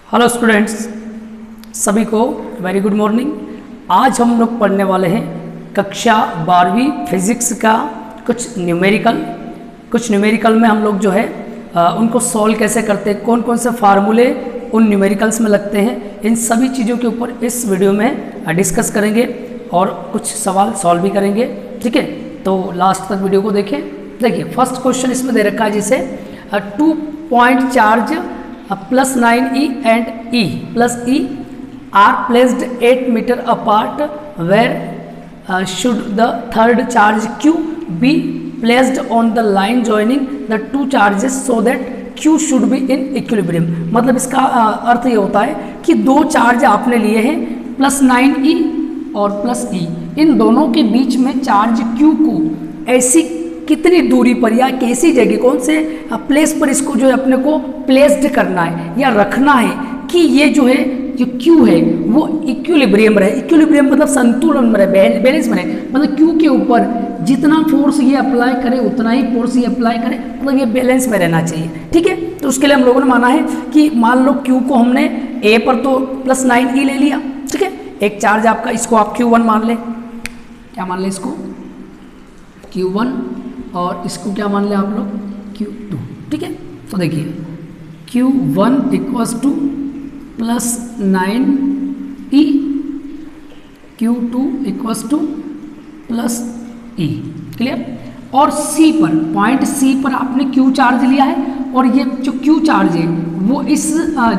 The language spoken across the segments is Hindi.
हेलो स्टूडेंट्स, सभी को वेरी गुड मॉर्निंग। आज हम लोग पढ़ने वाले हैं कक्षा 12वीं फिजिक्स का कुछ न्यूमेरिकल में हम लोग जो है उनको सॉल्व कैसे करते हैं, कौन कौन से फार्मूले उन न्यूमेरिकल्स में लगते हैं, इन सभी चीज़ों के ऊपर इस वीडियो में डिस्कस करेंगे और कुछ सवाल सॉल्व भी करेंगे। ठीक है, तो लास्ट तक वीडियो को देखें। देखिए फर्स्ट क्वेश्चन इसमें दे रखा है जिसे 2 point charge +9e and e plus e are placed 8 meter apart. Where should the third charge q be placed on the line joining the two charges so that q should be in equilibrium? मतलब इसका अर्थ ये होता है कि दो चार्ज आपने लिए हैं +9e और +e, इन दोनों के बीच में चार्ज q को ऐसी कितनी दूरी पर या कैसी जगह कौन से प्लेस पर इसको जो है अपने को प्लेस्ड करना है या रखना है कि ये जो है जो Q है वो इक्विलिब्रियम रहे। इक्विलिब्रियम मतलब संतुलन में रहे, बैलेंस में रहे। मतलब Q के ऊपर जितना फोर्स ये अप्लाई करे उतना ही फोर्स ये अप्लाई करे, मतलब ये बैलेंस में रहना चाहिए। ठीक है, तो उसके लिए हम लोगों ने माना है कि मान लो Q को हमने A पर तो +9e ले लिया। ठीक है, एक चार्ज आपका, इसको आप Q1 मान लें। क्या मान लें इसको? Q1, और इसको क्या मान लें आप लोग? Q2। ठीक है, तो देखिए Q1 = +9e, Q2 = +e। Clear? और C पर, पॉइंट C पर आपने Q चार्ज लिया है और ये जो Q चार्ज है वो इस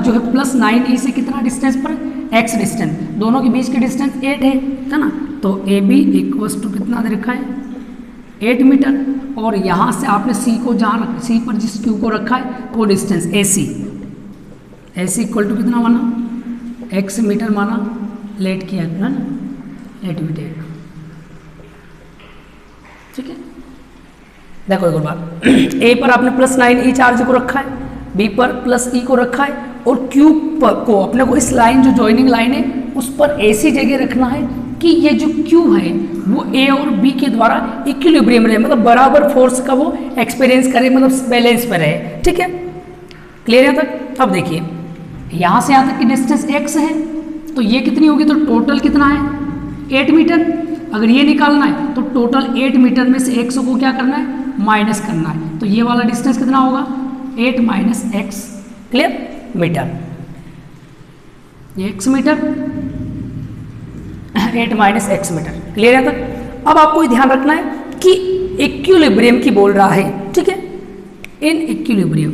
जो है +9e से कितना डिस्टेंस पर? x डिस्टेंस, दोनों के बीच की डिस्टेंस 8 है ना। तो AB = कितना दे रखा है? 8 मीटर। और यहाँ से आपने C को जहाँ C पर जिस Q को रखा है वो डिस्टेंस AC = कितना माना? x मीटर माना, लेट किया है ना, 8 मीटर। ठीक है, देखो एक और बात, A पर आपने +9e चार्ज को रखा है, B पर +e को रखा है और Q पर को अपने को इस लाइन जो जॉइनिंग लाइन है उस पर ऐसी जगह रखना है कि ये जो Q है वो A और B के द्वारा इक्विलिब्रियम रहे, मतलब बराबर फोर्स का वो एक्सपीरियंस करे, मतलब बैलेंस पे रहे। ठीक है, क्लियर है तक? अब देखिए यहाँ से यहाँ तक की डिस्टेंस x है, तो ये कितनी होगी? तो टोटल कितना है? 8 मीटर। अगर ये निकालना है तो टोटल 8 मीटर में से x को क्या करना है? माइनस करना है। तो ये वाला डिस्टेंस कितना होगा? 8 - x। क्लियर? मीटर, ये x metre, 8 - x metre. Clear है तक? अब आपको ध्यान रखना है कि इक्विलिब्रियम की बोल रहा है। ठीक है, इन इक्विलिब्रियम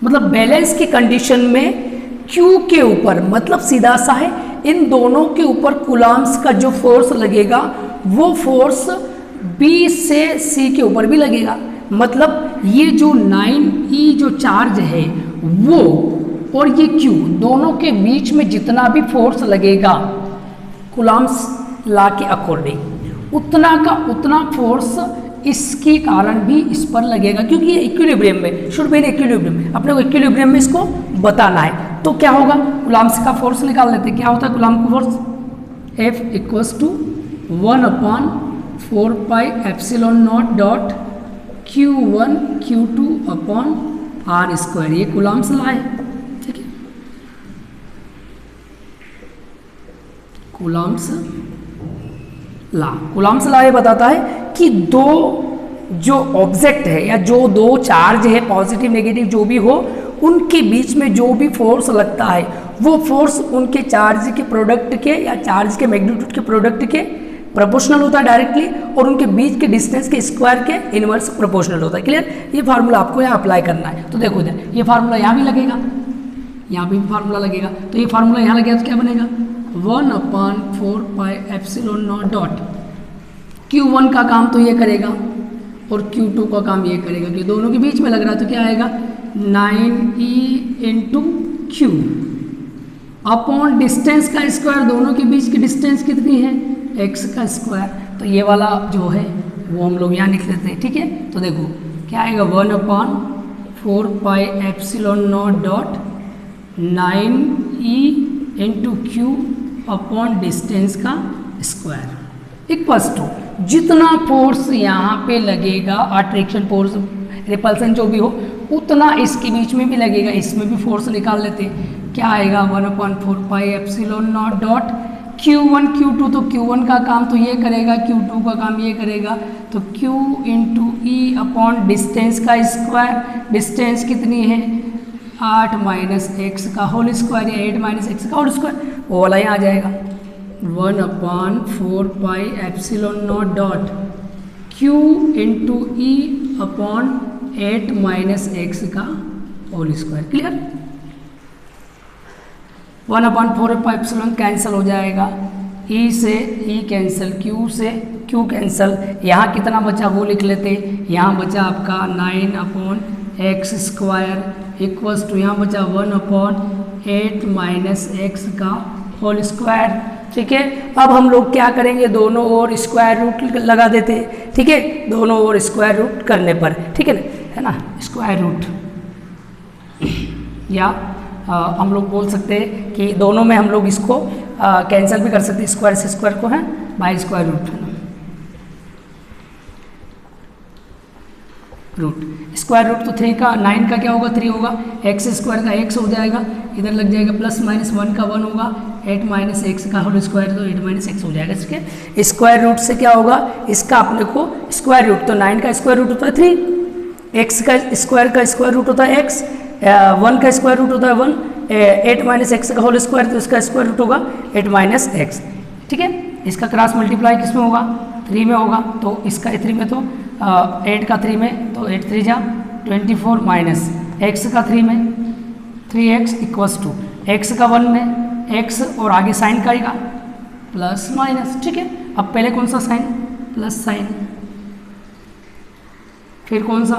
मतलब बैलेंस की कंडीशन में Q के ऊपर, मतलब सीधा सा है, इन दोनों के ऊपर कूलम्ब्स का जो फोर्स लगेगा वो फोर्स B से C के ऊपर भी लगेगा। मतलब ये जो 9e जो चार्ज है वो और ये Q दोनों के बीच में जितना भी फोर्स लगेगा कूलम्ब्स लॉ के अकॉर्डिंग, उतना का उतना फोर्स इसके कारण भी इस पर लगेगा, क्योंकि ये इक्विलिब्रियम में, शुड बी इन इक्विलिब्रियम, अपने को इक्विलिब्रियम में इसको बताना है। तो क्या होगा? कूलम्ब्स का फोर्स निकाल लेते हैं। क्या होता है कूलम्ब का फोर्स? F = 1/4πε0 Q1 Q2/r²। ये कूलम्ब्स लॉ है। ठीक है, कूलम्ब्स लॉ ये बताता है कि दो जो ऑब्जेक्ट है या जो दो चार्ज है, पॉजिटिव नेगेटिव जो भी हो, उनके बीच में जो भी फोर्स लगता है वो फोर्स उनके चार्ज के प्रोडक्ट के या चार्ज के मैग्नीट्यूड के प्रोडक्ट के प्रोपोर्शनल होता है डायरेक्टली, और उनके बीच के डिस्टेंस के स्क्वायर के इनवर्स प्रोपोर्शनल होता है। क्लियर? ये फार्मूला आपको यहाँ अप्लाई करना है। तो देखो इधर ये फार्मूला यहाँ भी लगेगा, यहाँ भी फार्मूला लगेगा। तो ये फार्मूला यहाँ लगेगा तो क्या बनेगा? 1/4πε0 Q1 का काम तो ये करेगा और Q2 का काम ये करेगा, कि दोनों के बीच में लग रहा है तो क्या आएगा? 9e × Q अपॉन डिस्टेंस का स्क्वायर, दोनों के बीच की डिस्टेंस कितनी है? x का स्क्वायर। तो ये वाला जो है वो हम लोग यहाँ लिख लेते हैं। ठीक है, तो देखो क्या आएगा? 1/4πε0 9e × Q अपॉन डिस्टेंस का स्क्वायर। इक्वल्स टू जितना फोर्स यहाँ पे लगेगा, अट्रैक्शन फोर्स रिपल्सन जो भी हो, उतना इसके बीच में भी लगेगा। इसमें भी फोर्स निकाल लेते हैं, क्या आएगा 1/4 pi epsilon naught dot Q1 Q2, तो Q1 का काम तो ये करेगा, Q2 का काम ये करेगा, तो Q into E upon distance का स्क्वायर। डिस्टेंस कितनी है 8 माइनस एक्स का होल स्क्वायर या 8 माइनस एक्स का होल स्क्वायर, वो वाला यहाँ आ जाएगा 1/4 pi epsilon naught dot Q into E upon 8 minus X का whole square. Clear? 1/4 pi epsilon cancel हो जाएगा, ई से ई कैंसिल, क्यू से क्यू कैंसिल, यहाँ कितना बचा वो लिख लेते, यहाँ बचा आपका 9/x स्क्वायर इक्वल्स टू यहाँ बचा 1/8 माइनस एक्स का होल स्क्वायर। ठीक है, अब हम लोग क्या करेंगे, दोनों ओर स्क्वायर रूट लगा देते हैं। ठीक है, दोनों ओर स्क्वायर रूट करने पर, ठीक है ना, स्क्वायर रूट या हम लोग बोल सकते हैं कि दोनों में हम लोग इसको कैंसिल भी कर सकते हैं, स्क्वायर से स्क्वायर को है बाय स्क्वायर रूट, है ना, रूट स्क्वायर रूट तो 3 का 9 का क्या होगा 3 होगा, एक्स स्क्वायर का एक्स हो जाएगा, इधर लग जाएगा प्लस माइनस 1 का 1 होगा, 8 माइनस एक्स का होल स्क्वायर तो 8 माइनस एक्स हो जाएगा। ठीक है, स्क्वायर रूट से क्या होगा, इसका अपने को स्क्वायर रूट, तो 9 का स्क्वायर रूट होता है 3, एक्स का स्क्वायर रूट होता है एक्स, 1 का स्क्वायर रूट होता है 1, 8 माइनस एक्स का होल स्क्वायर तो इसका स्क्वायर रूट होगा 8 माइनस एक्स। ठीक है, इसका क्रॉस मल्टीप्लाई किस में होगा 3 में होगा, तो इसका 3 में तो 8 का 3 में तो 8 3 जा 24 माइनस एक्स का 3 में 3x इक्वल्स टू एक्स का 1 में x और आगे साइन का आएगा प्लस माइनस। ठीक है, अब पहले कौन सा साइन, प्लस साइन, फिर कौन सा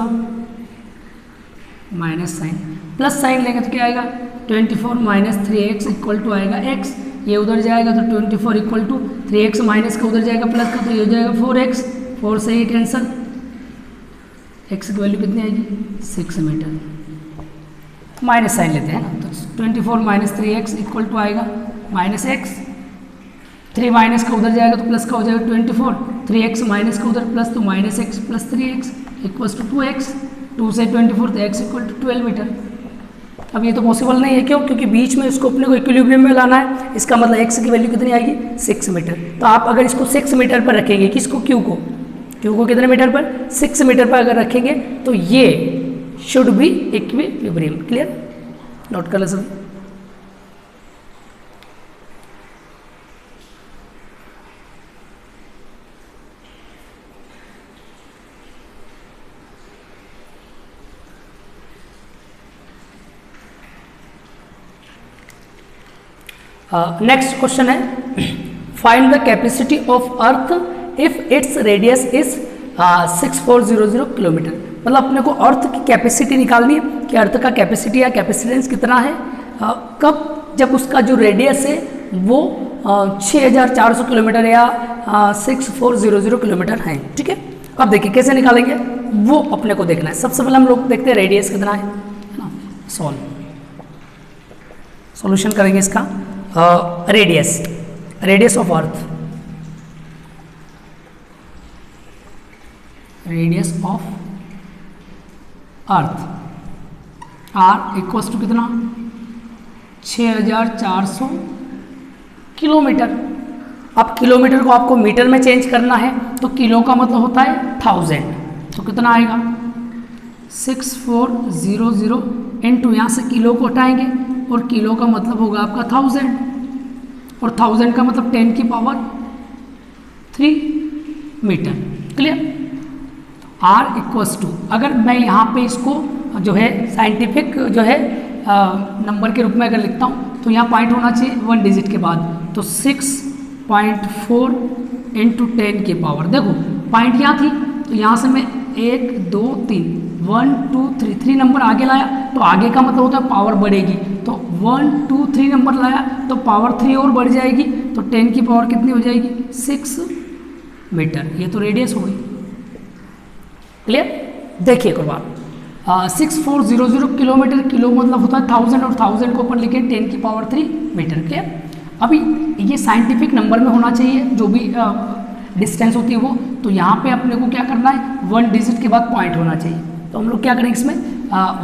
माइनस साइन, प्लस साइन लेंगे तो क्या आएगा 24 माइनस 3x इक्वल टू आएगा x, ये उधर जाएगा तो 24 इक्वल टू 3x माइनस का उधर जाएगा प्लस का, तो ये हो जाएगा 4x, 4 से ये कैंसल, x की वैल्यू कितनी आएगी 6 मीटर, माइनस साइन लेते हैं ना, तो 24 माइनस 3x इक्वल टू आएगा माइनस x, 3 माइनस का उधर जाएगा तो प्लस का हो जाएगा 24, 3x माइनस का उधर प्लस तो minus x plus 3x equals to 2x, 2 से 24 तो x इक्वल टू 12 मीटर। अब ये तो पॉसिबल नहीं है, क्यों, क्योंकि बीच में इसको अपने को इक्विलिब्रियम में लाना है, इसका मतलब x की वैल्यू कितनी आएगी 6 मीटर। तो आप अगर इसको 6 मीटर पर रखेंगे, किसको q को कितने मीटर पर 6 मीटर पर अगर रखेंगे तो ये should be equilibrium. Clear, note कर ले सभी। नेक्स्ट क्वेश्चन है, find the capacity of earth if its radius is 6400 kilometre. मतलब अपने को अर्थ की कैपेसिटी निकालनी है कि अर्थ का कैपेसिटी या कैपेसिटेंस कितना है, कब, जब उसका जो रेडियस है वो 6400 किलोमीटर या 6400 किलोमीटर है। ठीक है, अब देखिए कैसे निकालेंगे वो अपने को देखना है। सबसे पहले हम लोग देखते हैं रेडियस कितना है ना, सॉल्यूशन करेंगे इसका। Radius of earth, radius of earth R equals to कितना 6400 किलोमीटर। अब किलोमीटर को आपको मीटर में चेंज करना है तो किलो का मतलब होता है 1000, तो कितना आएगा 6400 इंटू यहाँ से किलो को हटाएंगे और किलो का मतलब होगा आपका 1000 और 1000 का मतलब 10 की power 3 metre. Clear, R equals to, अगर मैं यहाँ पे इसको जो है साइंटिफिक जो है नंबर के रूप में अगर लिखता हूँ तो यहाँ पॉइंट होना चाहिए 1 डिजिट के बाद, तो 6.4 इंटू 10 की पावर, देखो पॉइंट यहाँ थी तो यहाँ से मैं 1 2 3 1 2 3 3 नंबर आगे लाया तो आगे का मतलब होता है पावर बढ़ेगी, तो 1 2 3 नंबर लाया तो पावर 3 और बढ़ जाएगी, तो 10 की पावर कितनी हो जाएगी 6 मीटर। ये तो रेडियस हो गई। क्लियर, देखिए एक बार 6400 किलोमीटर, किलो मतलब होता है 1000 और 1000 को अपन लिखे 10 की पावर 3 मीटर। क्लियर, अभी ये साइंटिफिक नंबर में होना चाहिए जो भी डिस्टेंस होती है वो, तो यहाँ पे अपने को क्या करना है, 1 डिजिट के बाद पॉइंट होना चाहिए। तो हम लोग क्या करेंगे इसमें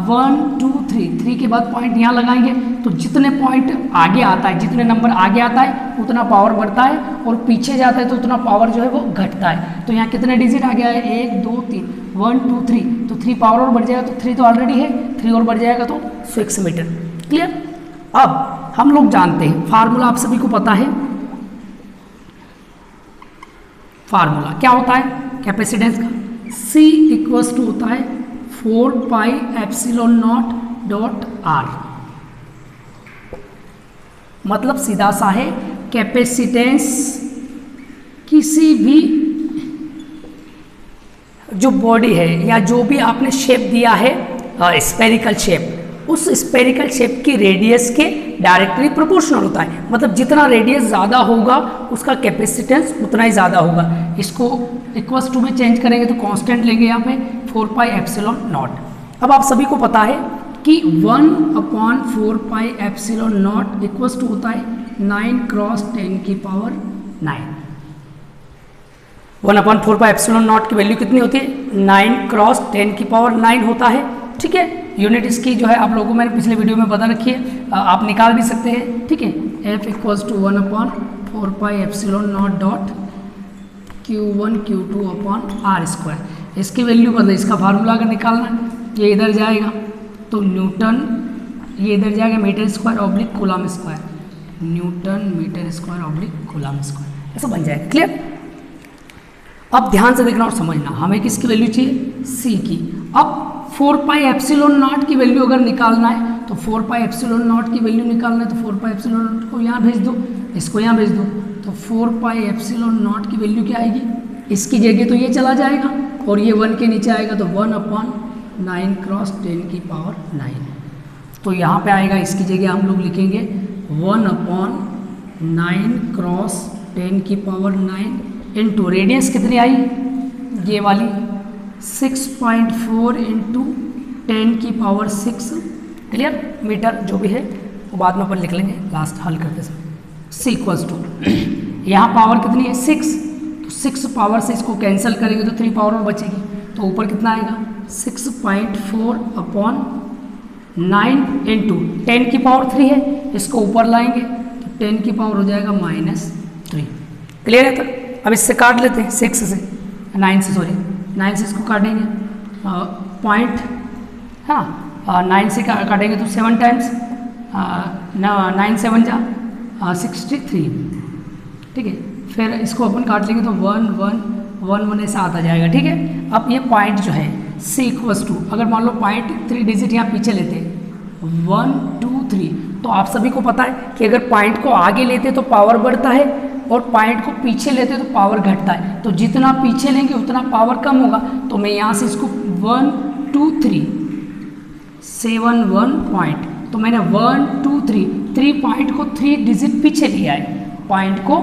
1 2 3 के बाद पॉइंट यहाँ लगाएंगे, तो जितने पॉइंट आगे आता है, जितने नंबर आगे आता है उतना पावर बढ़ता है, और पीछे जाता है तो उतना पावर जो है वो घटता है। तो यहाँ कितने डिजिट आ गया है, 1 2 3, 1 2 3, तो 3 पावर और बढ़ जाएगा, तो 3 तो ऑलरेडी है, 3 और बढ़ जाएगा तो 6 मीटर। क्लियर। अब हम लोग जानते हैं फार्मूला, आप सभी को पता है फार्मूला क्या होता है कैपेसिटेंस का, C इक्वल्स टू होता है 4 पाई एप्सिलॉन नॉट डॉट आर। मतलब सीधा सा है, कैपेसिटेंस किसी भी जो बॉडी है या जो भी आपने शेप दिया है स्फेरिकल शेप, उस स्फेरिकल शेप की रेडियस के डायरेक्टली प्रोपोर्शनल होता है। मतलब जितना रेडियस ज़्यादा होगा उसका कैपेसिटेंस उतना ही ज़्यादा होगा। इसको इक्वल्स टू में चेंज करेंगे तो कांस्टेंट लेंगे यहाँ पे 4 पाई एप्सिलॉन नॉट। अब आप सभी को पता है कि 1/4 pi epsilon naught equals to होता है 9 क्रॉस 10 की पावर 9। 1/4 पाई एप्सिलॉन नॉट की वैल्यू कितनी होती है, 9 क्रॉस 10 की पावर 9 होता है। ठीक है, यूनिट इसकी जो है आप लोगों को मैंने पिछले वीडियो में बता रखी है, आप निकाल भी सकते हैं। ठीक है, F equals to 1/4 pi epsilon naught dot Q1 Q2 upon R square. इसकी वैल्यू मतलब इसका फार्मूला अगर निकालना है, ये इधर जाएगा तो न्यूटन, ये इधर जाएगा metre square oblique coulomb square, newton metre square oblique coulomb square, ऐसा बन जाएगा। क्लियर। अब ध्यान से देखना और समझना, हमें किसकी वैल्यू चाहिए, C की। अब 4 पाई एप्सिलॉन नॉट की वैल्यू अगर निकालना है तो 4 पाई एप्सिलॉन नॉट की वैल्यू निकालना है तो 4 पाई एप्सिलॉन नॉट को यहाँ भेज दो, इसको यहाँ भेज दो, तो 4 पाई एप्सिलॉन नॉट की वैल्यू क्या आएगी, इसकी जगह तो ये चला जाएगा और ये 1 के नीचे आएगा तो 1/9 क्रॉस 10 की पावर 9। तो यहाँ पे आएगा, इसकी जगह हम लोग लिखेंगे 1/9 क्रॉस 10 की पावर 9 इंटू रेडियस कितनी आई, ये वाली 6.4 इंटू 10 की पावर 6। क्लियर। मीटर जो भी है वो बाद में अपन लिख लेंगे लास्ट हल करते समय। C इक्वल्स टू यहाँ पावर कितनी है 6, तो 6 पावर से इसको कैंसिल करेंगे तो 3 पावर और बचेगी, तो ऊपर कितना आएगा 6.4 अपॉन 9 इंटू 10 की पावर 3 है, इसको ऊपर लाएंगे तो 10 की पावर हो जाएगा -3। क्लियर है। तक अब इससे काट लेते हैं 6 से 9 से, सॉरी 9 से इसको काटेंगे, पॉइंट, हाँ 9 से काटेंगे तो 7 टाइम्स 9 7 जा 63। ठीक है, फिर इसको अपन काट लेंगे तो 1 1 1 1 ऐसा आता जाएगा। ठीक है, अब ये पॉइंट जो है C इक्वल्स टू, अगर मान लो पॉइंट 3 डिजिट यहाँ पीछे लेते 1 2 3, तो आप सभी को पता है कि अगर पॉइंट को आगे लेते तो पावर बढ़ता है और पॉइंट को पीछे लेते तो पावर घटता है। तो जितना पीछे लेंगे उतना पावर कम होगा। तो मैं यहाँ से इसको 1 2 3 7 1 पॉइंट, तो मैंने 1 2 3 पॉइंट को 3 डिजिट पीछे लिया है, पॉइंट को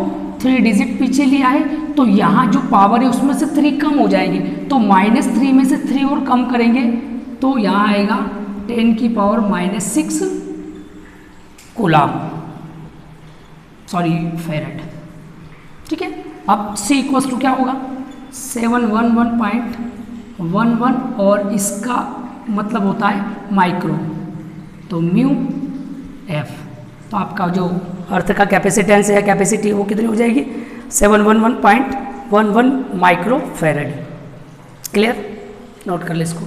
3 डिजिट पीछे लिया है, तो यहाँ जो पावर है उसमें से 3 कम हो जाएंगे, तो -3 में से 3 और कम करेंगे तो यहाँ आएगा 10 की पावर -6 कूलम, सॉरी फेरेड। ठीक है, अब C इक्वल्स टू क्या होगा 711.11 और इसका मतलब होता है माइक्रो, तो म्यू F। तो आपका जो अर्थ का कैपेसिटेंस है, कैपेसिटी वो कितनी हो जाएगी 711.11 माइक्रो फेरेड। क्लियर, नोट कर ले इसको।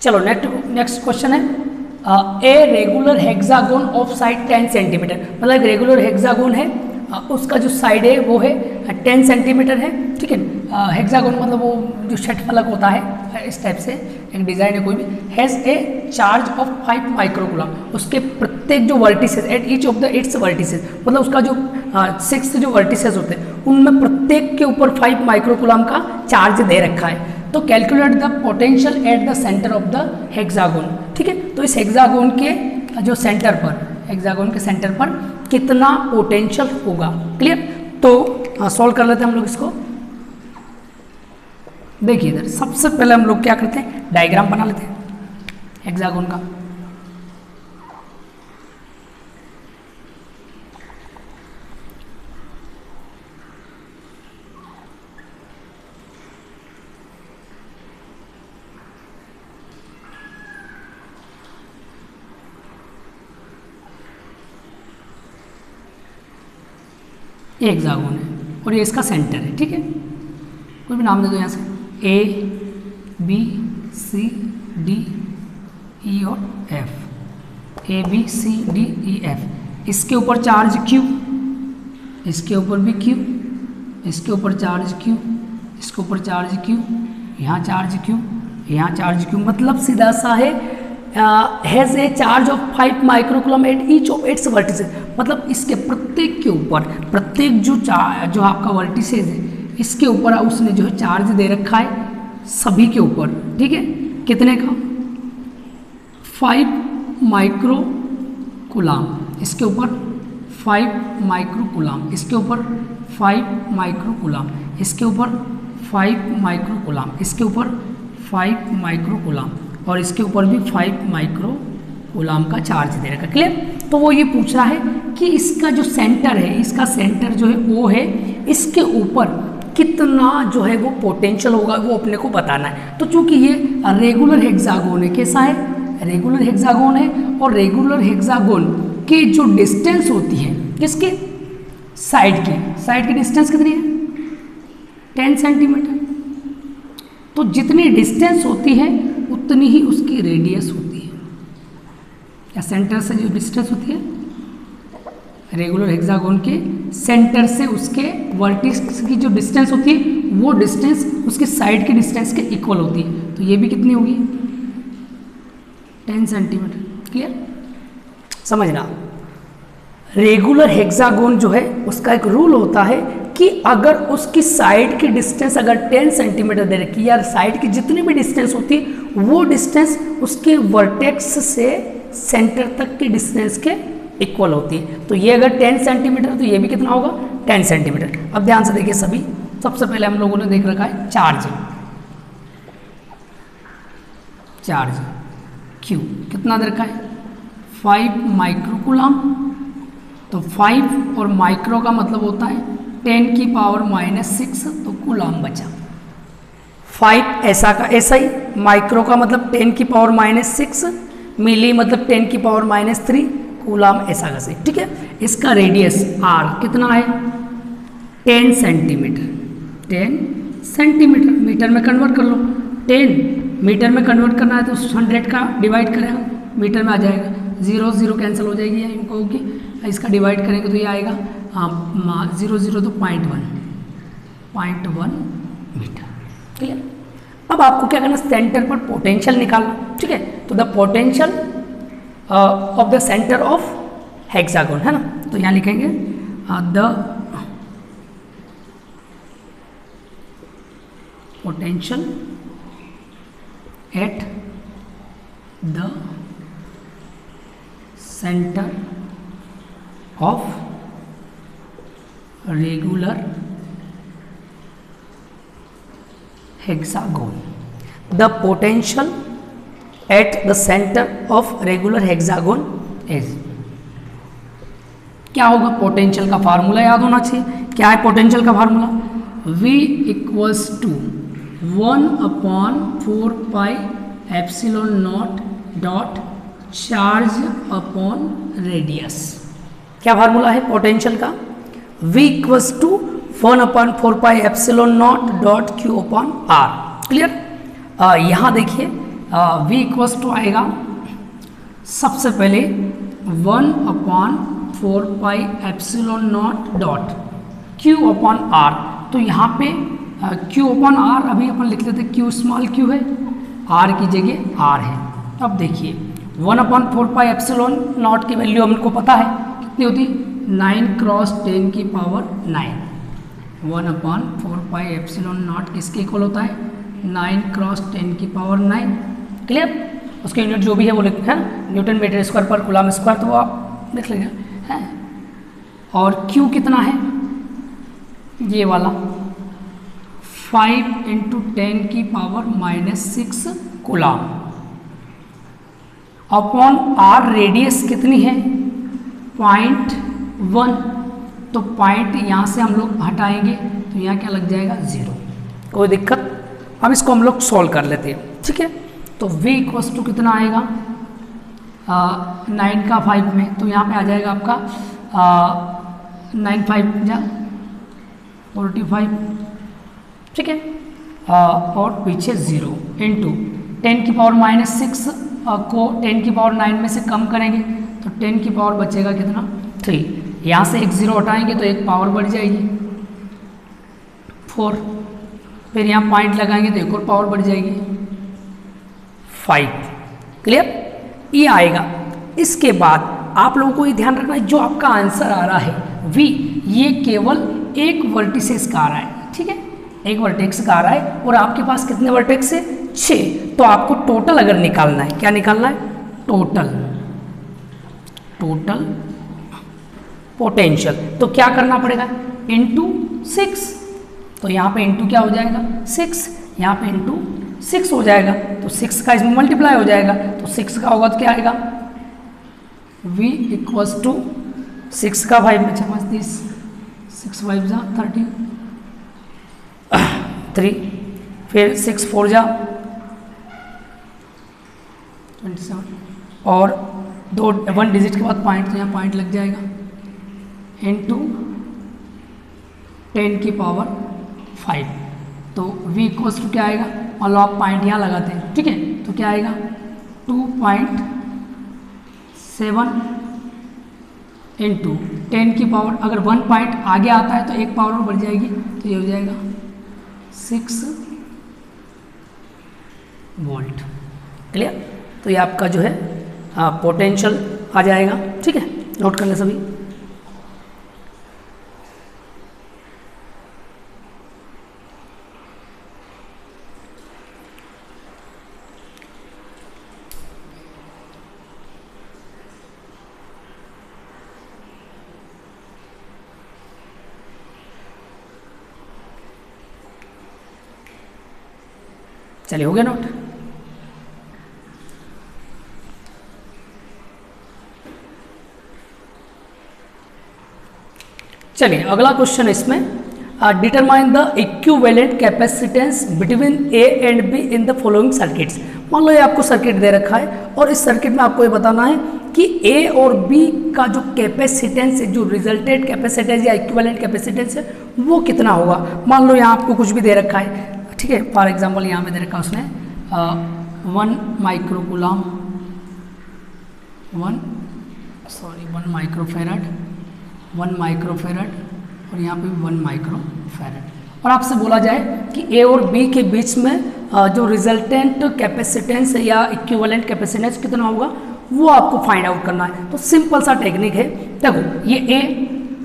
चलो नेक्स्ट क्वेश्चन है, a regular hexagon of side 10 centimetre. मतलब एक रेगुलर हेक्सागोन है, उसका जो साइड है वो है 10 सेंटीमीटर है। ठीक है, हेक्सागोन मतलब वो जो षटफलक होता है, इस टाइप से एक डिज़ाइन है कोई भी, has a charge of 5 microcoulomb. उसके प्रत्येक जो vertices at each of the it's vertices, मतलब उसका जो 6 जो वर्टिसेस होते हैं उनमें प्रत्येक के ऊपर 5 माइक्रोकूलम का चार्ज दे रखा है। तो calculate the potential at the centre of the hexagon. ठीक है, तो इस हेक्सागोन के जो सेंटर पर, हेक्सागोन के सेंटर पर कितना पोटेंशियल होगा। क्लियर, तो सॉल्व कर लेते हैं हम लोग इसको। देखिए इधर सबसे पहले हम लोग क्या करते हैं, डायग्राम बना लेते हैं हेक्सागोन का। ये हेक्सागोन है और ये इसका सेंटर है, ठीक है। कोई भी नाम दे दो यहाँ से, ए बी सी डी ई और F, A B C D E F. इसके ऊपर चार्ज क्यू, इसके ऊपर भी क्यू, इसके ऊपर चार्ज क्यू, इसके ऊपर चार्ज क्यू, यहाँ चार्ज क्यू, यहाँ चार्ज क्यू, मतलब सीधा सा है has a charge of 5 microcoulomb at each of its vertices. मतलब इसके प्रत्येक के ऊपर, प्रत्येक जो आपका वर्टिसेस है इसके ऊपर उसने जो है चार्ज दे रखा है सभी के ऊपर, ठीक है। कितने का? 5 माइक्रोकूलम, इसके ऊपर 5 माइक्रोकूलम, इसके ऊपर 5 माइक्रोकूलम, इसके ऊपर 5 माइक्रोकूलम, इसके ऊपर 5 माइक्रोकूलम और इसके ऊपर भी 5 माइक्रोकूलम का चार्ज दे रखा है। क्लियर? तो वो ये पूछ रहा है कि इसका जो सेंटर है, इसका सेंटर जो है वो है, इसके ऊपर कितना जो है वो पोटेंशियल होगा वो अपने को बताना है। तो चूंकि ये रेगुलर हेक्सागोन है, कैसा है? रेगुलर हेक्सागोन है और रेगुलर हेक्सागोन की जो डिस्टेंस होती है किसके? साइड की डिस्टेंस कितनी है? 10 सेंटीमीटर। तो जितनी डिस्टेंस होती है उतनी ही उसकी रेडियस होती है, या सेंटर से जो डिस्टेंस होती है रेगुलर हेक्सागोन के सेंटर से उसके वर्टिक्स की जो डिस्टेंस होती है वो डिस्टेंस उसके साइड की डिस्टेंस के इक्वल होती है। तो ये भी कितनी होगी? 10 सेंटीमीटर। क्लियर? समझना, रेगुलर हेक्सागोन जो है उसका एक रूल होता है कि अगर उसकी साइड की डिस्टेंस अगर 10 सेंटीमीटर दे रखी या साइड की जितनी भी डिस्टेंस होती है वो डिस्टेंस उसके वर्टेक्स से सेंटर तक की डिस्टेंस के इक्वल होती है। तो ये अगर 10 सेंटीमीटर तो ये भी कितना होगा? 10 सेंटीमीटर। अब ध्यान से देखिए सभी, सबसे पहले हम लोगों ने देख रखा है चार्ज क्यू कितना दे रखा है? 5 माइक्रोकूलम। तो 5 और माइक्रो का मतलब होता है 10 की पावर -6, तो कूलम बचा 5 ऐसा का ऐसा ही, माइक्रो का मतलब 10 की पावर -6, मिली मतलब 10 की पावर -3, कूलम ऐसा का सही, ठीक है। इसका रेडियस r कितना है? 10 सेंटीमीटर। 10 सेंटीमीटर मीटर में कन्वर्ट कर लो। 10 मीटर में कन्वर्ट करना है तो 100 का डिवाइड करेगा, मीटर में आ जाएगा, 0 0 कैंसिल हो जाएगी या इनको होगी, इसका डिवाइड करेंगे तो ये आएगा 0 0 तो 0.1 मीटर। क्लियर? अब आपको क्या करना? सेंटर पर पोटेंशियल निकालना, ठीक है। तो the potential of the centre of hexagon, है ना। तो यहाँ लिखेंगे the potential at the centre of regular hexagon. The potential at the center of regular hexagon is, क्या होगा? पोटेंशियल का फार्मूला याद होना चाहिए। क्या है पोटेंशियल का formula? V = 1/4πε0 dot charge upon radius. क्या फार्मूला है पोटेंशियल का? V = 1/4πε0 dot Q upon R। Clear? यहाँ देखिए V = आएगा सबसे पहले 1/4πε0 डॉट Q अपॉन R। तो यहाँ पे Q अपॉन R अभी अपन लिख लेते, Q स्मॉल q है, R की जगह R है। अब देखिए 1/4πε0 की वैल्यू हमको पता है कितनी होती? 9 × 10 की पावर 9। 1/4πε0 किसके इक्वल होता है? 9 × 10 की पावर 9। क्लियर? उसके यूनिट जो भी है वो लिख है, न्यूटन मीटर स्क्वायर पर कूलम स्क्वायर, तो वो आप लिख लेंगे, है। और Q कितना है? ये वाला 5 × 10 की power -6 coulomb upon R। Radius कितनी है? 0.1। तो पॉइंट यहाँ से हम लोग हटाएंगे तो यहाँ क्या लग जाएगा? 0। कोई दिक्कत? अब इसको हम लोग सॉल्व कर लेते हैं, ठीक है। तो V = कितना आएगा? 9 का 5 में, तो यहाँ पे आ जाएगा आपका 9 5 जा 45, ठीक है। और पीछे 0 इंटू 10 की पावर -6 को 10 की पावर 9 में से कम करेंगे तो 10 की पावर बचेगा कितना 3। यहाँ से एक 0 हटाएंगे तो एक पावर बढ़ जाएगी 4, फिर यहाँ पॉइंट लगाएंगे तो एक और पावर बढ़ जाएगी 5। क्लियर, ये आएगा। इसके बाद आप लोगों को ये ध्यान रखना है जो आपका आंसर आ रहा है V, ये केवल एक वर्टिसेस का आ रहा है, ठीक है, एक वर्टेक्स का आ रहा है और आपके पास कितने वर्टेक्स है 6। तो आपको टोटल अगर निकालना है, क्या निकालना है, टोटल पोटेंशियल, तो क्या करना पड़ेगा इंटू 6। तो यहाँ पे इंटू क्या हो जाएगा 6, यहाँ पे इंटू 6 हो जाएगा, तो 6 का इसमें मल्टीप्लाई हो जाएगा, तो 6 का होगा तो क्या आएगा V इक्वल्स टू 6 का 5 में 30, 6 5 जा 30, 3, फिर 6 4 जा 27, और 1 डिजिट के बाद पॉइंट, तो यहाँ पॉइंट लग जाएगा इंटू 10 की पावर 5। तो V इक्वल्स टू क्या आएगा, मान लो आप पॉइंट यहाँ लगाते हैं, ठीक है, तो क्या आएगा 2.7 इंटू 10 की पावर, अगर 1 पॉइंट आगे आता है तो एक पावर और बढ़ जाएगी, तो ये हो जाएगा 6 वोल्ट। क्लियर, तो ये आपका जो है पोटेंशियल आ जाएगा, ठीक है, नोट कर लें सभी। चलिए, हो गया नोट। चलिए अगला क्वेश्चन इसमें, determine the equivalent capacitance between A and be in the following circuits. मान लो ये आपको सर्किट दे रखा है और इस सर्किट में आपको ये बताना है कि ए और बी का जो कैपेसिटेंस है, जो रिजल्टेड कैपेसिटेंस या इक्विवेलेंट कैपेसिटेंस है, वो कितना होगा। मान लो यहाँ आपको कुछ भी दे रखा है, ठीक है, फॉर एग्जांपल यहाँ पे दे रखा है उसने 1 माइक्रोकूलम, 1 माइक्रोफेरड और यहाँ पे 1 माइक्रोफेरड, और आपसे बोला जाए कि ए और बी के बीच में जो रिजल्टेंट कैपेसिटेंस या इक्विवेलेंट कैपेसिटेंस कितना होगा वो आपको फाइंड आउट करना है। तो सिंपल सा टेक्निक है, देखो ये ए,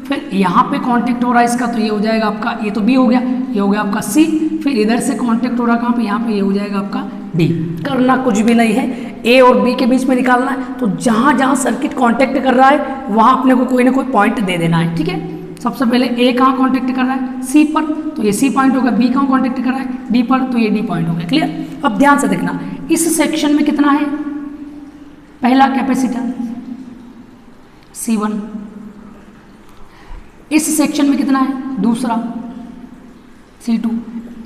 फिर यहाँ पे कांटेक्ट हो रहा है इसका, तो ये हो जाएगा आपका, ये तो बी हो गया, ये हो गया आपका सी, फिर इधर से कांटेक्ट हो रहा है कहाँ पे, यहाँ पे, ये हो जाएगा आपका डी। करना कुछ भी नहीं है, ए और बी के बीच में निकालना है, तो जहाँ जहाँ सर्किट कांटेक्ट कर रहा है वहाँ अपने को कोई ना कोई पॉइंट दे देना है, ठीक है। सबसे पहले ए कहाँ कांटेक्ट कर रहा है, सी पर, तो ये सी पॉइंट होगा, बी कहाँ कांटेक्ट कर रहा है, डी पर, तो ये डी पॉइंट हो गया। क्लियर, अब ध्यान से देखना, इस सेक्शन में कितना है, पहला कैपेसिटेंस C1, इस सेक्शन में कितना है, दूसरा C2,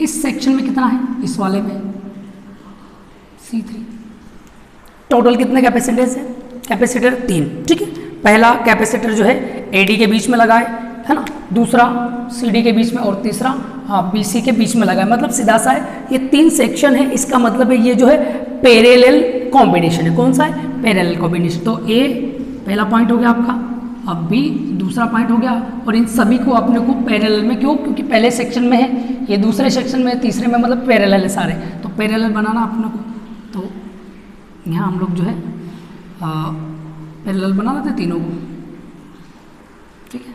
इस सेक्शन में कितना है, इस वाले में C3। टोटल कितने कैपेसिटेंस है, कैपेसिटर 3, ठीक है। पहला कैपेसिटर जो है AD के बीच में लगा है ना, दूसरा CD के बीच में और तीसरा BC के बीच में लगा है। मतलब सीधा सा है, ये 3 सेक्शन है, इसका मतलब है ये जो है पैरेलल कॉम्बिनेशन है। कौन सा है, पैरेलल कॉम्बिनेशन। तो A पहला पॉइंट हो गया आपका, अब B दूसरा पॉइंट हो गया, और इन सभी को अपने को पैरेलल में, क्यों, क्योंकि पहले सेक्शन में है, ये दूसरे सेक्शन में है, तीसरे में, मतलब पैरेलल है सारे, तो पैरेलल बनाना अपने को। तो यहाँ हम लोग जो है पैरेलल बना लेते हैं तीनों को, ठीक है।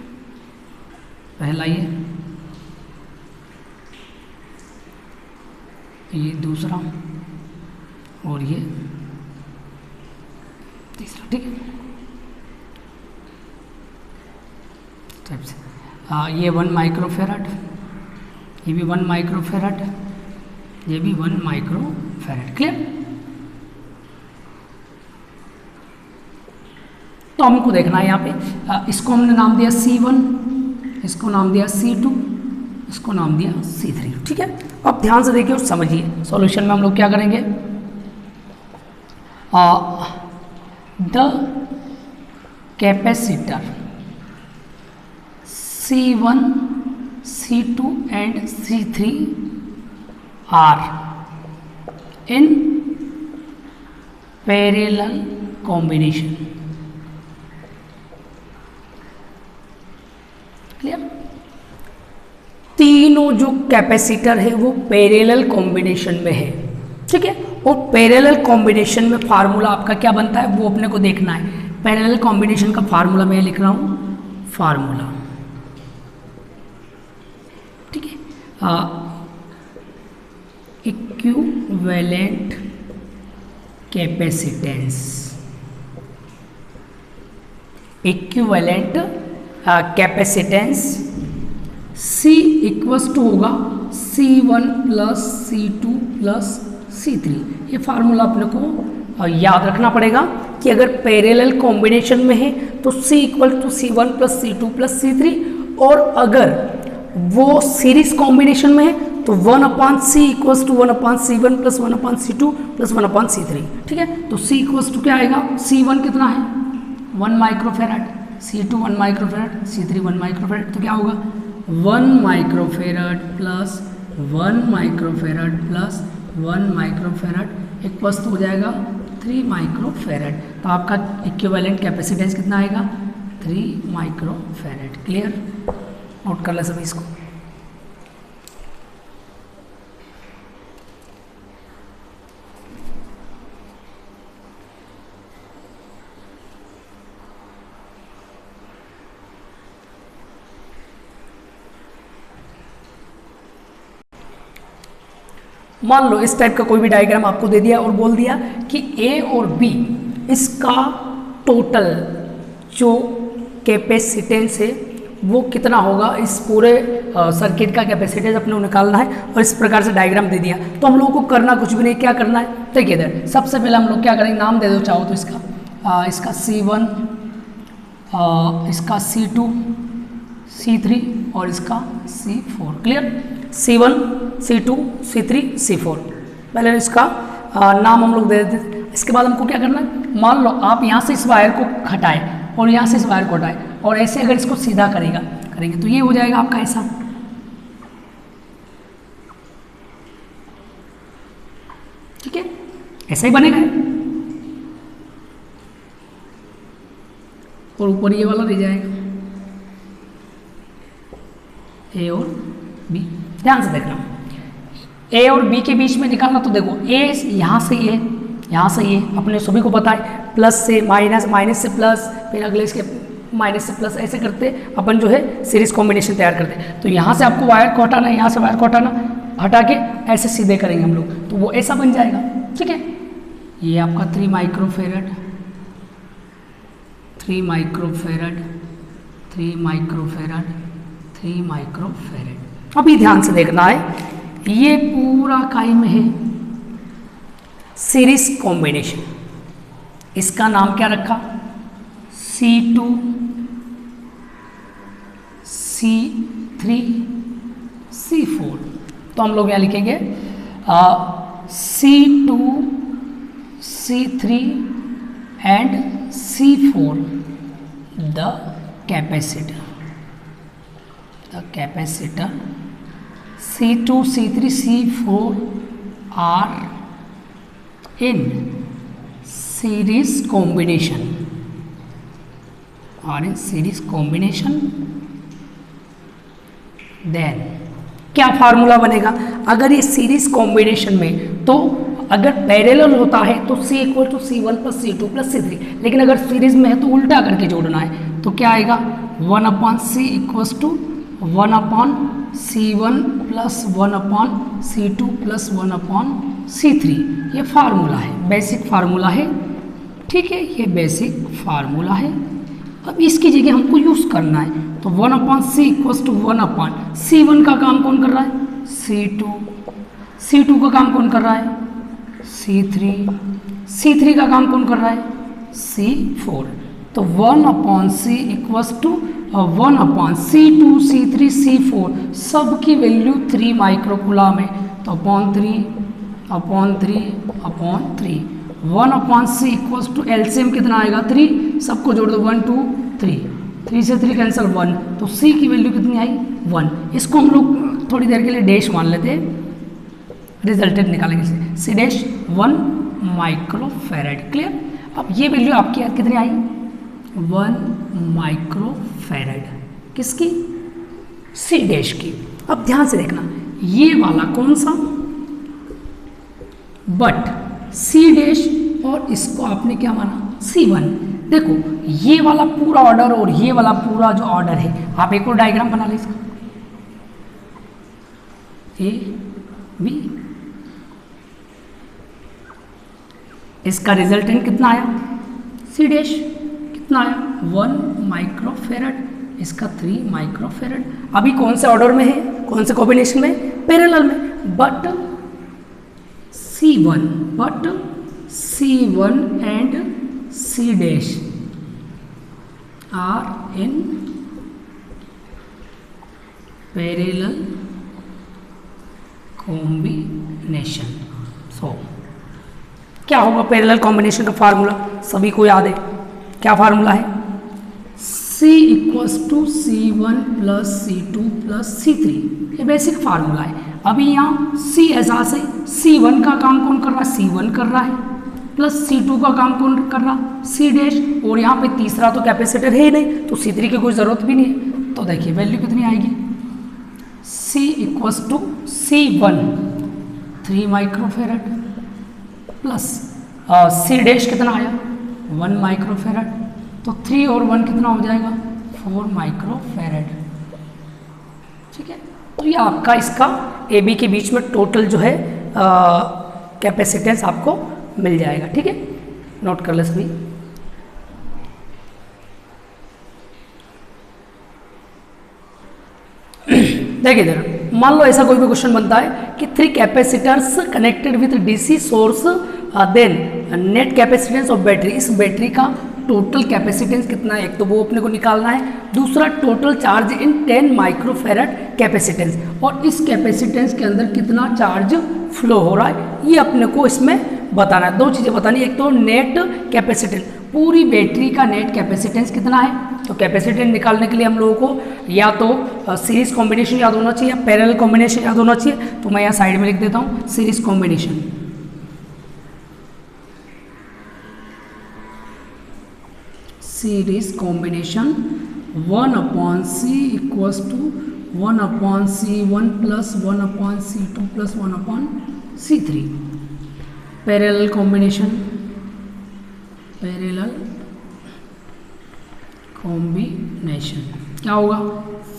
पहला ये दूसरा और ये तीसरा, ठीक है। टाइप से ये 1 माइक्रोफेरड, ये भी 1 माइक्रोफेरड, ये भी 1 माइक्रोफेरड। क्लियर, तो हमको देखना है यहाँ पे, इसको हमने नाम दिया C1, इसको नाम दिया C2, इसको नाम दिया C3, ठीक है। अब ध्यान से देखिए और समझिए, सॉल्यूशन में हम लोग क्या करेंगे, the capacitor C1 C2 and C3 are in parallel combination. Clear? तीनों जो कैपेसिटर है वो पैरेलल कॉम्बिनेशन में है, ठीक है। और पैरेलल कॉम्बिनेशन में फार्मूला आपका क्या बनता है वो अपने को देखना है। पैरेलल कॉम्बिनेशन का फार्मूला मैं लिख रहा हूं, फार्मूला, ठीक है। Equivalent capacitance, equivalent capacitance C equals to होगा C1 plus C2 plus C3। ये फार्मूला अपने को याद रखना पड़ेगा कि अगर पैरेलल कॉम्बिनेशन में है तो C equal to C1 plus C2 plus C3, और अगर वो सीरीज कॉम्बिनेशन में है तो 1/C equals to 1/C1 plus 1/C2 plus 1/C3, ठीक है। तो C इक्वल्स टू क्या आएगा, C1 कितना है 1 microfarad, C2 1 microfarad, C3 1 microfarad, तो क्या होगा 1 microfarad plus 1 microfarad plus 1 microfarad equals to हो जाएगा 3 माइक्रोफेराड। तो आपका इक्विवेलेंट कैपेसिटेंस कितना आएगा 3 माइक्रोफेराड। क्लियर? नोट कर ले सभी इसको। मान लो इस टाइप का कोई भी डायग्राम आपको दे दिया और बोल दिया कि ए और बी इसका टोटल जो कैपेसिटेंस है वो कितना होगा, इस पूरे सर्किट का कैपेसिटेंस अपने को निकालना है, और इस प्रकार से डायग्राम दे दिया। तो हम लोगों को करना कुछ भी नहीं, क्या करना है देखिए इधर, सबसे पहले हम लोग क्या करेंगे, नाम दे दो चाहो तो इसका C1, इसका C2, C3 और इसका C4। Clear? C1, C2, C3, C4, पहले इसका नाम हम लोग दे देते। इसके बाद हमको क्या करना है, मान लो आप यहाँ से इस वायर को हटाए और यहाँ से इस वायर को हटाए और ऐसे अगर इसको सीधा करेंगे तो ये हो जाएगा आपका ऐसा, ठीक है, ऐसा ही बनेगा और ऊपर ये वाला रह जाएगा ए और बी। ध्यान से देखना, ए और बी के बीच में निकालना, तो देखो ए यहाँ से ये, यहाँ से ये अपने सभी को पता है, प्लस से माइनस, माइनस से प्लस, फिर अगले इसके माइनस से प्लस, ऐसे करते अपन जो है सीरीज कॉम्बिनेशन तैयार करते हैं। तो यहाँ से आपको वायर को हटाना है, यहाँ से वायर को हटाना, हटा के ऐसे सीधे करेंगे हम लोग, तो वो ऐसा बन जाएगा, ठीक है। ये आपका 3 माइक्रोफेराड, 3 माइक्रोफेराड, 3 माइक्रोफेराड, 3 माइक्रोफेराड। अभी ध्यान से देखना है, ये पूरा काई में है सीरीज कॉम्बिनेशन, इसका नाम क्या रखा C2, C3, C4। तो हम लोग यहाँ लिखेंगे C2, C3 and C4 the capacitor, C2, C3, C4 are in series combination, then क्या फार्मूला बनेगा, अगर ये सीरीज कॉम्बिनेशन में, तो अगर पैरेलल होता है तो C equal to C1 plus C2 plus C3, लेकिन अगर सीरीज में है तो उल्टा करके जोड़ना है, तो क्या आएगा 1/C equals to 1/C1 plus 1/C2 plus 1/C3। ये फार्मूला है, बेसिक फार्मूला है, ठीक है, ये बेसिक फार्मूला है। अब इसकी जगह हमको यूज़ करना है, तो 1/C इक्वल्स टू 1/C1 का काम कौन कर रहा है C2 का काम कौन कर रहा है C3 का काम कौन कर रहा है C4। तो 1/C equals to 1/C2, C3, C4 सब की वैल्यू 3 माइक्रोकूलम है, तो upon 3 1/C equals to LCM कितना आएगा 3, सबको जोड़ दो 1 2 3, 3 से 3 कैंसिल 1, तो C की वैल्यू कितनी आई 1। इसको हम लोग थोड़ी देर के लिए डैश मान लेते हैं, रिजल्टेंट निकालेंगे। C dash 1 microfarad. क्लियर। अब ये वैल्यू आपकी कितनी आई 1 माइक्रोफैरड, किसकी C डैश की। अब ध्यान से देखना ये वाला कौन सा, बट C डैश और इसको आपने क्या माना C1। देखो ये वाला पूरा ऑर्डर और ये वाला पूरा जो ऑर्डर है, आप एक और डायग्राम बना लीजिए A B, इसका रिजल्टेंट कितना आया C डैश कितना आया 1 माइक्रोफैरड, इसका 3 माइक्रोफैरड। अभी कौन से ऑर्डर में है, कौन से कॉम्बिनेशन में, पैरेलल में, but C1 and C dash are in parallel combination. So क्या होगा पैरेलल कॉम्बिनेशन का फार्मूला, सभी को याद है, क्या फार्मूला है C equals to C1 plus C2 plus C3, ये बेसिक फार्मूला है। अभी यहाँ C ऐसा से C1 का काम कौन कर रहा है, C1 कर रहा है, प्लस C2 का काम कौन कर रहा है C डैश, और यहाँ पे तीसरा तो कैपेसिटर है ही नहीं, तो C3 की कोई ज़रूरत भी नहीं है। तो देखिए वैल्यू कितनी आएगी C equals to C1 3 microfarad plus C dash कितना आया 1 माइक्रोफैरड, तो 3 और 1 कितना हो जाएगा 4 माइक्रोफैरड। ठीक है, तो ये आपका इसका ए बी के बीच में टोटल जो है कैपेसिटेंस आपको मिल जाएगा। ठीक है, नोट कर ले सभी। देखिए इधर मान लो ऐसा कोई भी क्वेश्चन बनता है कि 3 capacitors connected with DC source, then net capacitance of battery, इस बैटरी का टोटल कैपेसिटेंस कितना है, एक तो वो अपने को निकालना है, दूसरा total charge in 10 microfarad capacitance, और इस कैपेसिटेंस के अंदर कितना चार्ज फ्लो हो रहा है ये अपने को इसमें बताना है। 2 चीज़ें बतानी, एक तो नेट कैपेसिटेंस, पूरी बैटरी का नेट कैपेसिटेंस कितना है, तो कैपेसिटेंस निकालने के लिए हम लोगों को या तो सीरीज कॉम्बिनेशन याद होना चाहिए या पैरेलल कॉम्बिनेशन याद होना चाहिए। तो मैं यहाँ साइड में लिख देता हूँ series combination. Series combination 1/C equals to 1/C1 plus 1/C2 plus 1/C3। Parallel combination, parallel combination क्या होगा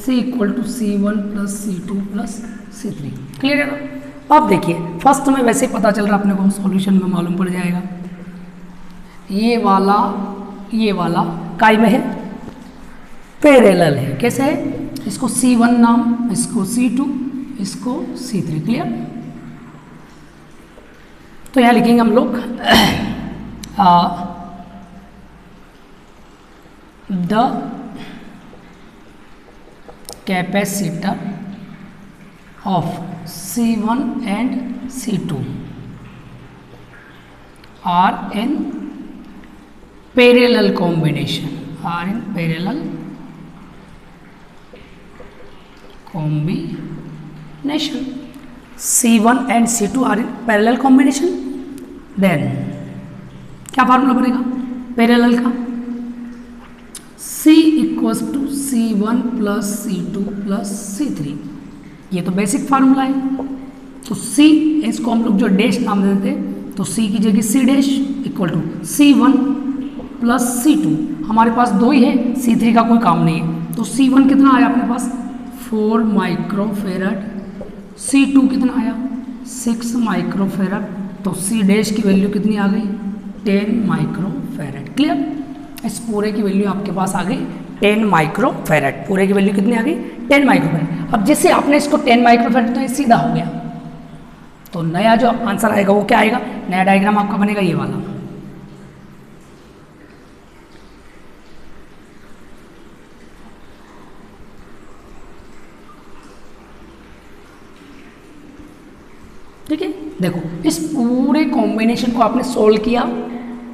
C equal to C1 plus C2 plus C3। Clear है। अब देखिए फर्स्ट में वैसे ही पता चल रहा अपने को, सॉल्यूशन में मालूम पड़ जाएगा। ये वाला काय में है, पैरेलल है। कैसे है, इसको C1 नाम, इसको C2, इसको C3। क्लियर। तो यहाँ लिखेंगे हम लोग the capacitor of C1 and C2 are in parallel combination, are in parallel combination. C1 and C2 are in parallel combination, then क्या फार्मूला बनेगा पैरेलल का, C equals to C1 plus C2 plus C3। ये तो बेसिक फार्मूला है। तो C, इसको हम लोग जो डैश नाम देते हैं, तो C की जगह C dash equal to C1 plus C2। हमारे पास 2 ही है, C3 का कोई काम नहीं है, तो C1 कितना आया अपने पास 4 माइक्रोफैरड, C2 कितना आया 6 माइक्रोफैरड, तो C डैश की वैल्यू कितनी आ गई 10 माइक्रोफैरड। क्लियर। इस पूरे की वैल्यू आपके पास आ गई 10 माइक्रोफैरड, पूरे की वैल्यू कितनी आ गई 10 माइक्रोफैरड। अब जैसे आपने इसको 10 माइक्रोफैरड, तो ये सीधा हो गया, तो नया जो आंसर आएगा वो क्या आएगा, नया डायग्राम आपका बनेगा ये वाला। ठीक है, देखो इस पूरे कॉम्बिनेशन को आपने सोल्व किया,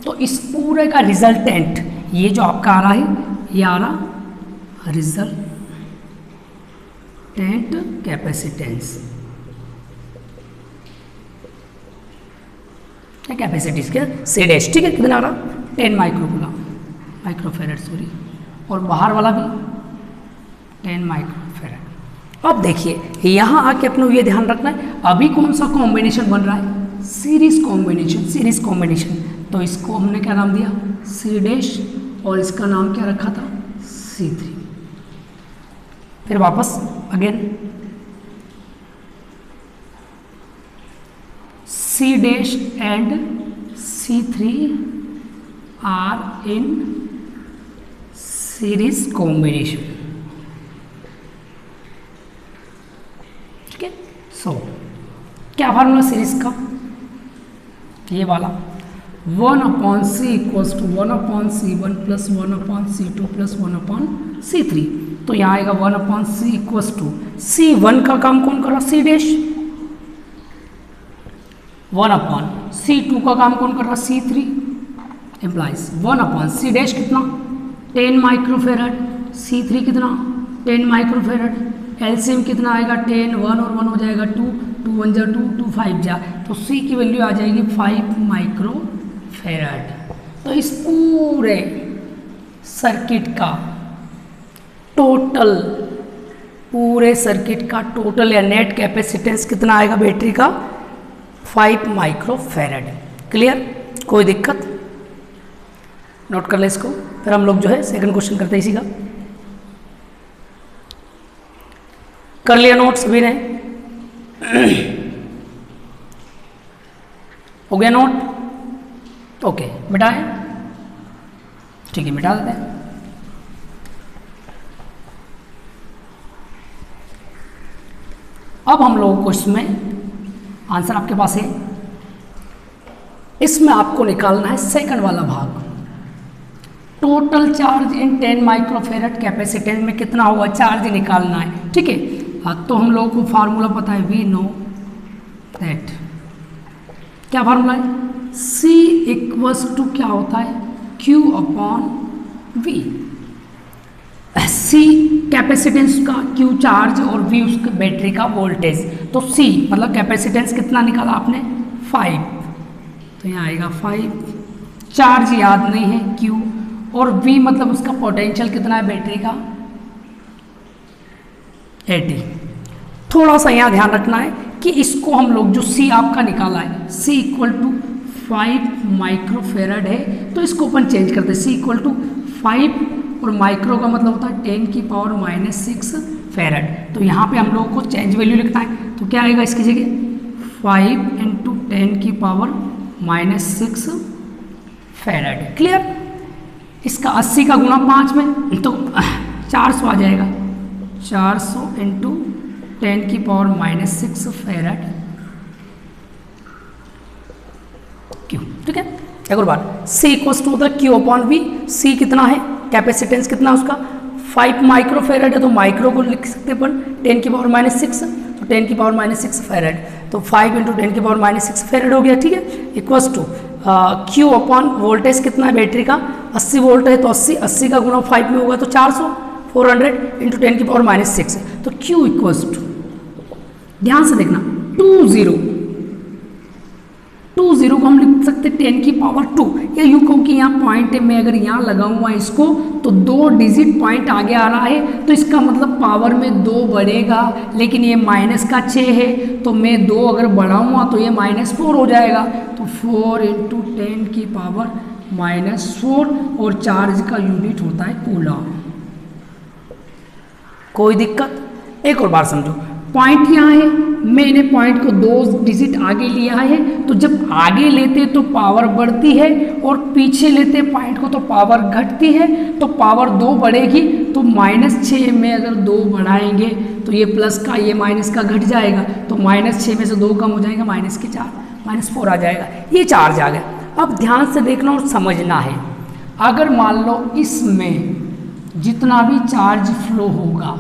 तो इस पूरे का रिजल्टेंट ये जो आपका आ रहा है, ये आ रहा रिजल्टेंट कैपेसिटेंस, कैपेसिटीज के सी डैश, ठीक है, कितना आ रहा 10 माइक्रोफेरेड सॉरी, और बाहर वाला भी 10 माइक्रोफेरेड। अब देखिए यहाँ आके अपने ये ध्यान रखना है, अभी कौन सा कॉम्बिनेशन बन रहा है, सीरीज कॉम्बिनेशन, तो इसको हमने क्या नाम दिया सी डैश, और इसका नाम क्या रखा था C3। फिर वापस again C dash and C3 are in series combination, ठीक है। सो क्या फार्मूला सीरीज का, ये वाला 1/c equals to 1/c1 plus 1/c2 plus 1/c3, तो यहाँ आएगा 1/c इक्वल्स टू C1 का काम कौन कर रहा C डैश, 1/c2 का काम कौन कर रहा C3, एम्प्लाइज 1/c डैश कितना 10 माइक्रोफेरेड, C3 कितना 10 माइक्रोफेरेड, एलसीएम कितना आएगा 10, 1 और 1 हो जाएगा 2, 2 1 जा 2, 2 5 जा, तो C की वैल्यू आ जाएगी 5 माइक्रोफेरेड। तो इस पूरे सर्किट का टोटल, पूरे सर्किट का टोटल या नेट कैपेसिटेंस कितना आएगा बैटरी का 5 माइक्रोफेरेड। क्लियर, कोई दिक्कत, नोट कर ले इसको। फिर हम लोग जो है सेकंड क्वेश्चन करते हैं इसी का। कर लिया नोट सभी ने, हो गया नोट, ओके मिटाएं, ठीक है मिटा देते हैं। अब हम लोगों को इसमें आंसर आपके पास है, इसमें आपको निकालना है सेकंड वाला भाग, total charge in 10 microfarad capacitance में कितना हुआ चार्ज निकालना है, ठीक है। तो हम लोगों को फार्मूला पता है, वी नो दैट, क्या फार्मूला है, C इक्वल्स टू क्या होता है Q/V, C कैपेसिटेंस का, Q चार्ज और V उसके बैटरी का वोल्टेज, तो C मतलब कैपेसिटेंस कितना निकाला आपने 5, तो यहाँ आएगा 5, चार्ज याद नहीं है Q, और V मतलब उसका पोटेंशियल कितना है बैटरी का 80। थोड़ा सा यहाँ ध्यान रखना है कि इसको हम लोग जो C आपका निकाला है C इक्वल टू 5 माइक्रोफेरेड है, तो इसको अपन चेंज करते हैं, C इक्वल टू 5 और माइक्रो का मतलब होता है 10⁻⁻6 फेरेड, तो यहाँ पे हम लोगों को चेंज वैल्यू लिखना है, तो क्या आएगा इसकी जगह 5 × 10⁻⁻6 फेरेड। क्लियर, इसका 80 का गुणा 5 में तो 400 आ जाएगा, 400 × 10⁻⁻6 फेरेड क्यू, ठीक है। एक और बार C इक्वल्स टू होता है Q/V, C कितना है कैपेसिटेंस कितना उसका 5 माइक्रोफेरेड है, तो माइक्रो को लिख सकते हैं अपन 10⁻⁻6, तो 10⁻⁻6 फेरेड, तो 5 × 10⁻⁻6 फेरेड हो गया, ठीक है। इक्वल्स टू Q/वोल्टेज कितना है बैटरी का 80 वोल्ट है, तो 80 का गुणा 5 में होगा तो 400 × 10⁻⁻6, तो Q इक्वल्स टू, ध्यान से देखना 20 को हम लिख सकते 10⁻², या यूँ कहूँ कि यहाँ पॉइंट है, मैं अगर यहाँ लगाऊंगा इसको तो 2 डिजिट पॉइंट आगे आ रहा है, तो इसका मतलब पावर में 2 बढ़ेगा, लेकिन ये -6 है, तो मैं 2 अगर बढ़ाऊंगा तो ये -4 हो जाएगा, तो 4 × 10⁻⁻4, और चार्ज का यूनिट होता है कूलम। कोई दिक्कत, एक और बार समझो, पॉइंट यहाँ है, मैंने पॉइंट को 2 डिजिट आगे लिया है, तो जब आगे लेते तो पावर बढ़ती है और पीछे लेते पॉइंट को तो पावर घटती है, तो पावर 2 बढ़ेगी, तो -6 में अगर 2 बढ़ाएंगे तो ये प्लस का ये माइनस का घट जाएगा, तो -6 में से 2 कम हो जाएगा, -4 -4 आ जाएगा, ये चार्ज आ गया। अब ध्यान से देखना और समझना है, अगर मान लो इसमें जितना भी चार्ज फ्लो होगा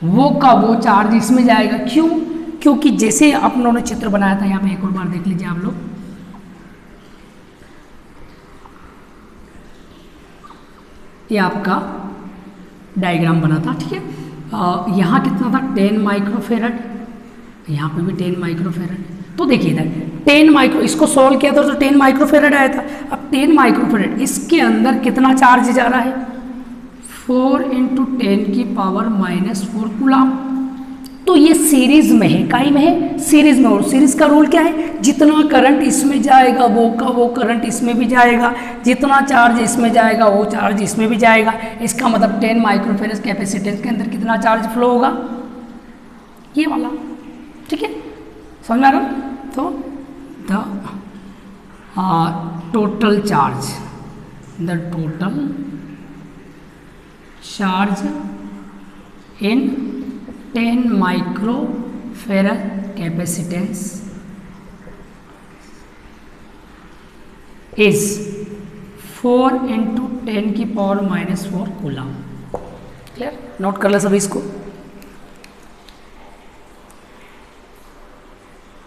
वो का वो चार्ज इसमें जाएगा, क्यों, क्योंकि जैसे आप लोगों ने चित्र बनाया था, यहाँ पे एक और बार देख लीजिए आप लोग, ये आपका डायग्राम बना था, ठीक है। यहाँ कितना था 10 माइक्रोफेरेड, यहाँ पे भी 10 माइक्रोफेरेड। तो देखिए इधर 10 माइक्रो, इसको सॉल्व किया था तो 10 माइक्रोफेरेड आया था। अब 10 माइक्रोफेरेड इसके अंदर कितना चार्ज जा रहा है 4 × 10⁻⁻4 कूलम। तो ये सीरीज में है, काई में है, सीरीज में। और सीरीज का रूल क्या है, जितना करंट इसमें जाएगा वो करंट इसमें भी जाएगा, जितना चार्ज इसमें जाएगा वो चार्ज इसमें भी जाएगा। इसका मतलब 10 माइक्रोफेरेड कैपेसिटेंस के अंदर कितना चार्ज फ्लो होगा, ये वाला, ठीक है, समझ में आ रहा। तो the total charge in 10 microfarad capacitance is 4 × 10⁻⁻4 coulomb. Clear, note कर ले सभी इसको।